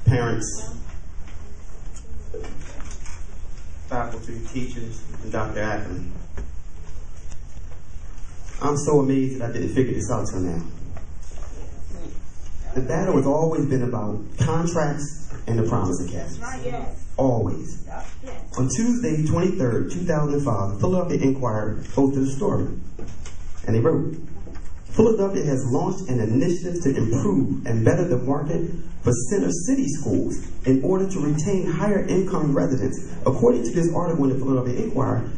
parents, faculty, teachers, and Dr. Ackerman. I'm so amazed that I didn't figure this out till now. The battle has always been about contracts and the Promise Academy. Always. On Tuesday, 23rd, 2005, the Philadelphia Inquirer posted a story. And they wrote, Philadelphia has launched an initiative to improve and better the market for center city schools in order to retain higher income residents. According to this article in the Philadelphia Inquirer,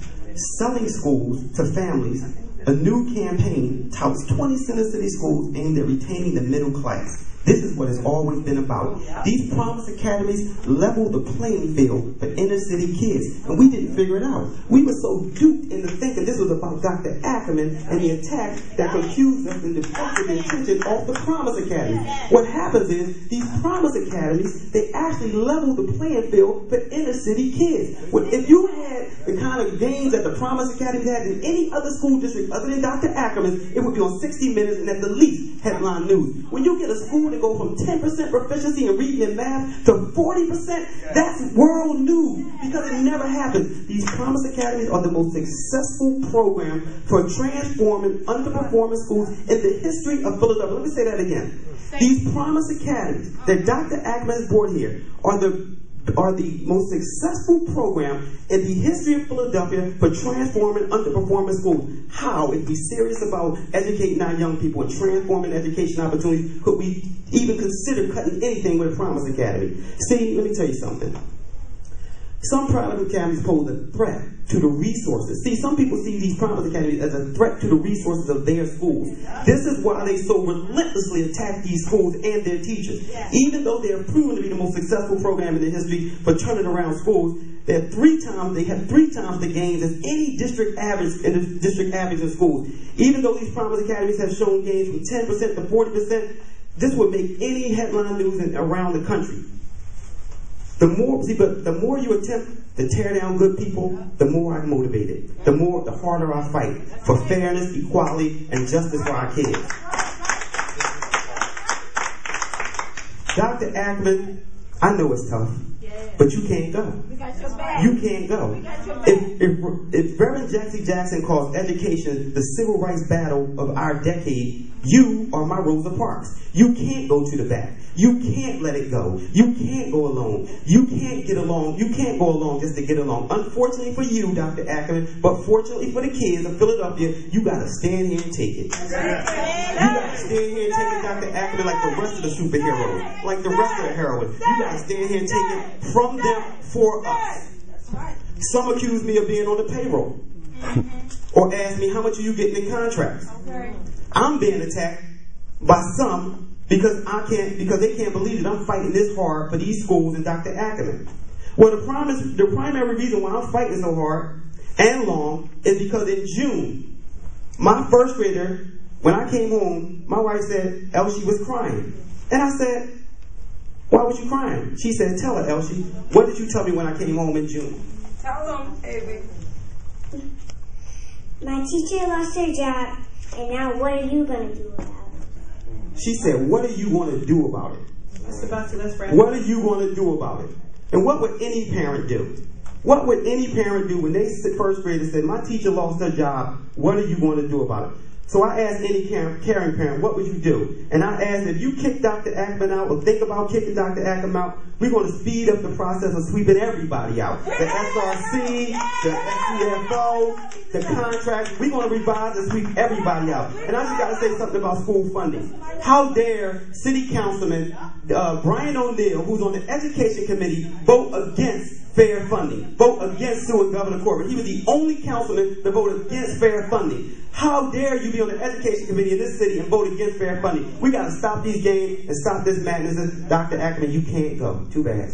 selling schools to families, a new campaign touts 20 center city schools aimed at retaining the middle class. This is what it's always been about. These Promise Academies level the playing field for inner city kids, and we didn't figure it out. We were so duped into thinking this was about Dr. Ackerman and the attack that confused us and deflected the attention off the Promise Academy. What happens is, these Promise Academies, they actually level the playing field for inner city kids. If you had the kind of gains that the Promise Academy had in any other school district other than Dr. Ackerman's, it would be on 60 Minutes and at the least headline news. When you get a school to go from 10% proficiency in reading and math to 40%, that's world news, because it never happened. These Promise Academies are the most successful program for transforming underperforming schools in the history of Philadelphia. Let me say that again. These Promise Academies that Dr. Ackerman has brought here are the most successful program in the history of Philadelphia for transforming underperforming schools. How, if we're serious about educating our young people and transforming education opportunities, could we even consider cutting anything with a Promise Academy? See, let me tell you something. Some private academies pose a threat to the resources. See, some people see these Promise Academies as a threat to the resources of their schools. This is why they so relentlessly attack these schools and their teachers. Even though they are proven to be the most successful program in the history for turning around schools, they have three times the gains as any district average in schools. Even though these Promise Academies have shown gains from 10% to 40%, this would make any headline news around the country. The more you attempt to tear down good people, the more I'm motivated. The harder I fight for fairness, equality, and justice for our kids. Dr. Ackerman, I know it's tough, but you can't go. You can't go. If Reverend Jesse Jackson calls education the civil rights battle of our decade, you are my Rosa Parks. You can't go to the back. You can't let it go. You can't go alone. You can't get along. You can't go along just to get along. Unfortunately for you, Dr. Ackerman, but fortunately for the kids of Philadelphia, you got to stand here and take it. You got to stand here and take it, Dr. Ackerman, like the rest of the superheroes, like the rest of the heroines. You got to stand here and take it from them for us. Some accuse me of being on the payroll or ask me, how much are you getting in contracts? I'm being attacked by some because they can't believe that I'm fighting this hard for these schools and Dr. Ackerman. Well, the primary reason why I'm fighting so hard and long is because in June, my first grader, when I came home, my wife said Elsie was crying. And I said, why was you crying? She said, tell her, Elsie, what did you tell me when I came home in June? Tell them, baby. My teacher lost her job, and now what are you going to do about it? She said, what are you going to do about it? What are you going to do about it? And what would any parent do? What would any parent do when they first grade said, my teacher lost her job, what are you going to do about it? So I asked any caring parent, what would you do? And I asked, if you kick Dr. Ackerman out or think about kicking Dr. Ackerman out, we're going to speed up the process of sweeping everybody out. The SRC, the SCFO, the contracts, we're going to revise and sweep everybody out. And I just got to say something about school funding. How dare City Councilman Brian O'Neill, who's on the Education Committee, vote against fair funding, vote against suing Governor Corbett. He was the only councilman to vote against fair funding. How dare you be on the Education Committee in this city and vote against fair funding? We got to stop these games and stop this madness. Dr. Ackerman, you can't go. Too bad.